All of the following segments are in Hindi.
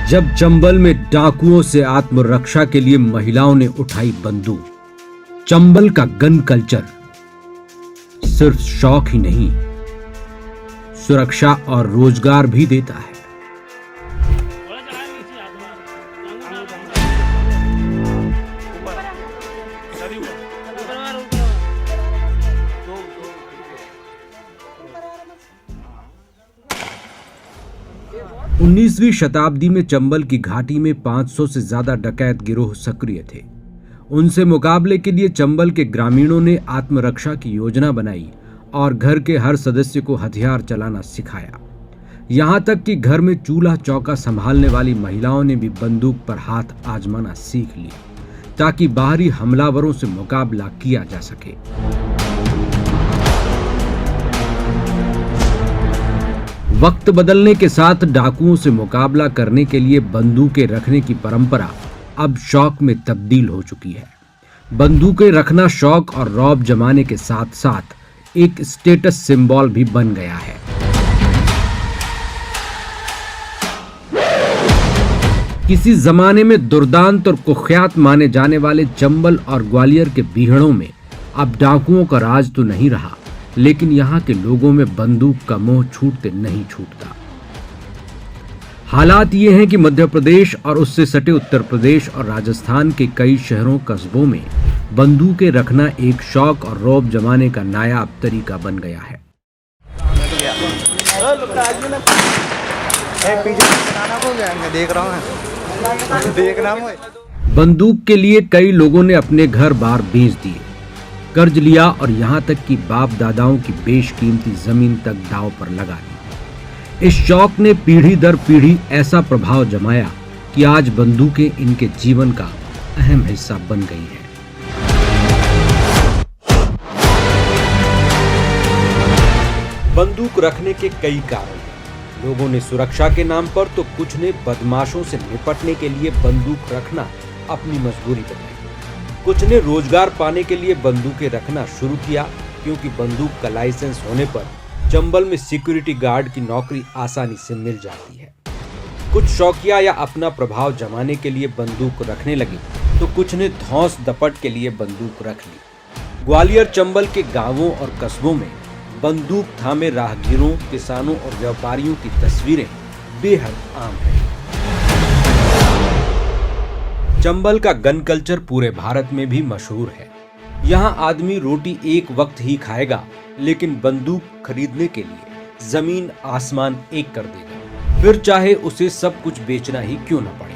जब चंबल में डाकुओं से आत्मरक्षा के लिए महिलाओं ने उठाई बंदूक। चंबल का गन कल्चर सिर्फ शौक ही नहीं, सुरक्षा और रोजगार भी देता है। उन्नीसवीं शताब्दी में चंबल की घाटी में 500 से ज्यादा डकैत गिरोह सक्रिय थे। उनसे मुकाबले के लिए चंबल के ग्रामीणों ने आत्मरक्षा की योजना बनाई और घर के हर सदस्य को हथियार चलाना सिखाया। यहां तक कि घर में चूल्हा चौका संभालने वाली महिलाओं ने भी बंदूक पर हाथ आजमाना सीख लिया ताकि बाहरी हमलावरों से मुकाबला किया जा सके। वक्त बदलने के साथ डाकुओं से मुकाबला करने के लिए बंदूकें रखने की परंपरा अब शौक में तब्दील हो चुकी है। बंदूकें रखना शौक और रौब जमाने के साथ साथ एक स्टेटस सिंबल भी बन गया है। किसी जमाने में दुर्दांत और कुख्यात माने जाने वाले चंबल और ग्वालियर के बीहड़ों में अब डाकुओं का राज तो नहीं रहा, लेकिन यहाँ के लोगों में बंदूक का मोह छूटते नहीं छूटता। हालात ये हैं कि मध्य प्रदेश और उससे सटे उत्तर प्रदेश और राजस्थान के कई शहरों कस्बों में बंदूकें रखना एक शौक और रौब जमाने का नायाब तरीका बन गया है। बंदूक के लिए कई लोगों ने अपने घर बार बेच दिए, कर्ज लिया और यहाँ तक कि बाप दादाओं की बेशकीमती जमीन तक दांव पर लगा दी। इस शौक ने पीढ़ी दर पीढ़ी ऐसा प्रभाव जमाया कि आज बंदूकें इनके जीवन का अहम हिस्सा बन गई है। बंदूक रखने के कई कारण हैं। लोगों ने सुरक्षा के नाम पर तो कुछ ने बदमाशों से निपटने के लिए बंदूक रखना अपनी मजबूरी बनाई। कुछ ने रोजगार पाने के लिए बंदूकें रखना शुरू किया क्योंकि बंदूक का लाइसेंस होने पर चंबल में सिक्योरिटी गार्ड की नौकरी आसानी से मिल जाती है। कुछ शौकिया या अपना प्रभाव जमाने के लिए बंदूक रखने लगे तो कुछ ने धौंस दपट के लिए बंदूक रख ली। ग्वालियर चंबल के गांवों और कस्बों में बंदूक थामे राहगीरों, किसानों और व्यापारियों की तस्वीरें बेहद आम है। चंबल का गन कल्चर पूरे भारत में भी मशहूर है। यहाँ आदमी रोटी एक वक्त ही खाएगा, लेकिन बंदूक खरीदने के लिए जमीन आसमान एक कर देगा, फिर चाहे उसे सब कुछ बेचना ही क्यों न पड़े।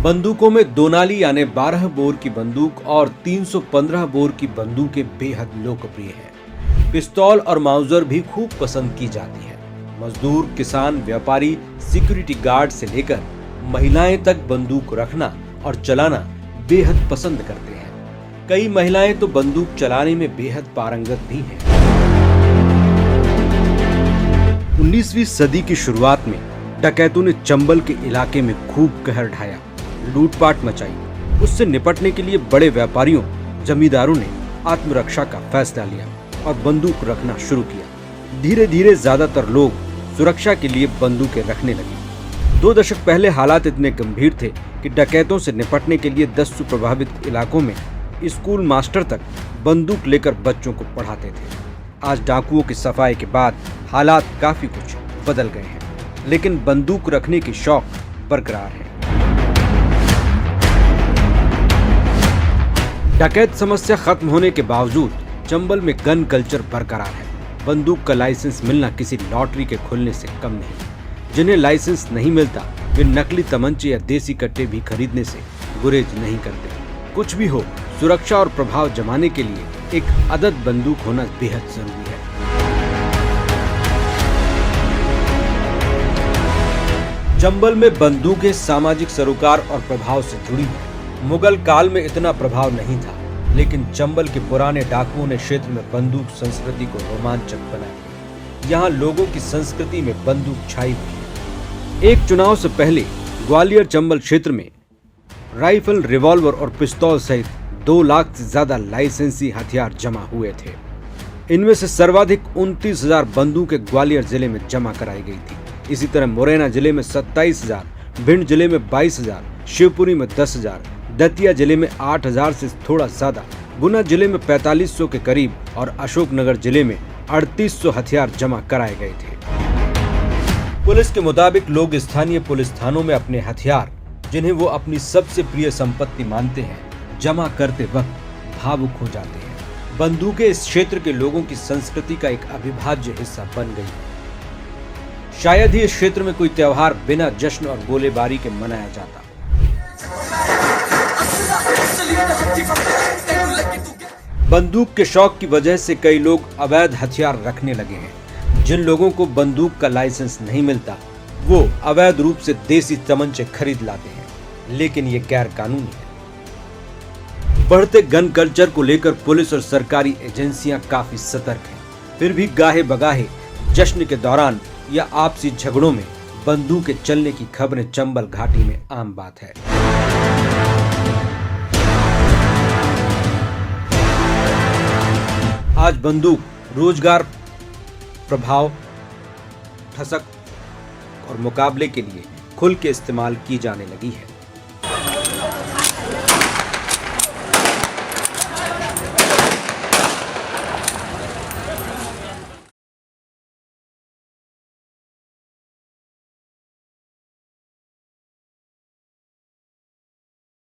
बंदूकों में 2 नाली यानी 12 बोर की बंदूक और 315 बोर की बंदूकें बेहद लोकप्रिय हैं। पिस्तौल और माउजर भी खूब पसंद की जाती है। मजदूर, किसान, व्यापारी, सिक्योरिटी गार्ड से लेकर महिलाएं तक बंदूक रखना और चलाना बेहद पसंद करते हैं। कई महिलाएं तो बंदूक चलाने में बेहद पारंगत भी हैं। 19वीं सदी की शुरुआत में डकैतों ने चंबल के इलाके में खूब कहर ढाया, लूटपाट मचाई। उससे निपटने के लिए बड़े व्यापारियों, जमींदारों ने आत्मरक्षा का फैसला लिया और बंदूक रखना शुरू किया। धीरे धीरे ज्यादातर लोग सुरक्षा के लिए बंदूकें रखने लगे। 2 दशक पहले हालात इतने गंभीर थे कि डकैतों से निपटने के लिए 10 प्रभावित इलाकों में स्कूल मास्टर तक बंदूक लेकर बच्चों को पढ़ाते थे। आज डाकुओं की सफाई के बाद हालात काफी कुछ बदल गए हैं, लेकिन बंदूक रखने की शौक बरकरार है। डकैत समस्या खत्म होने के बावजूद चंबल में गन कल्चर बरकरार है। बंदूक का लाइसेंस मिलना किसी लॉटरी के खुलने से कम नहीं। जिन्हें लाइसेंस नहीं मिलता वे नकली तमंचे या देसी कट्टे भी खरीदने से गुरेज नहीं करते। कुछ भी हो, सुरक्षा और प्रभाव जमाने के लिए एक आदत बंदूक होना बेहद जरूरी है। चंबल में बंदूकें सामाजिक सरोकार और प्रभाव से जुड़ी हैं। मुगल काल में इतना प्रभाव नहीं था, लेकिन चंबल के पुराने डाकुओं ने क्षेत्र में बंदूक संस्कृति को रोमांचक बनाया। यहाँ लोगों की संस्कृति में बंदूक छाई हुई है। एक चुनाव से पहले ग्वालियर चंबल क्षेत्र में राइफल, रिवॉल्वर और पिस्तौल सहित 2 लाख से ज्यादा लाइसेंसी हथियार जमा हुए थे। इनमें से सर्वाधिक 29,000 बंदूकें ग्वालियर जिले में जमा कराई गई थी। इसी तरह मुरैना जिले में 27,000, भिंड जिले में 22,000, शिवपुरी में 10,000, दतिया जिले में 8,000 से थोड़ा ज्यादा, गुना जिले में 4500 के करीब और अशोकनगर जिले में 3800 हथियार जमा कराए गए थे। पुलिस के मुताबिक लोग स्थानीय पुलिस थानों में अपने हथियार, जिन्हें वो अपनी सबसे प्रिय संपत्ति मानते हैं, जमा करते वक्त भावुक हो जाते हैं। बंदूकें इस क्षेत्र के लोगों की संस्कृति का एक अविभाज्य हिस्सा बन गई है। शायद ही इस क्षेत्र में कोई त्योहार बिना जश्न और गोलेबारी के मनाया जाता। बंदूक के शौक की वजह से कई लोग अवैध हथियार रखने लगे हैं। जिन लोगों को बंदूक का लाइसेंस नहीं मिलता, वो अवैध रूप से देसी तमंचे खरीद लाते हैं, लेकिन ये गैर कानूनी है। बढ़ते गन कल्चर को लेकर पुलिस और सरकारी एजेंसियां काफी सतर्क हैं। फिर भी गाहे बगाहे जश्न के दौरान या आपसी झगड़ों में बंदूकें चलने की खबरें चंबल घाटी में आम बात है। आज बंदूक रोजगार, प्रभाव, ठसक और मुकाबले के लिए खुल के इस्तेमाल की जाने लगी है।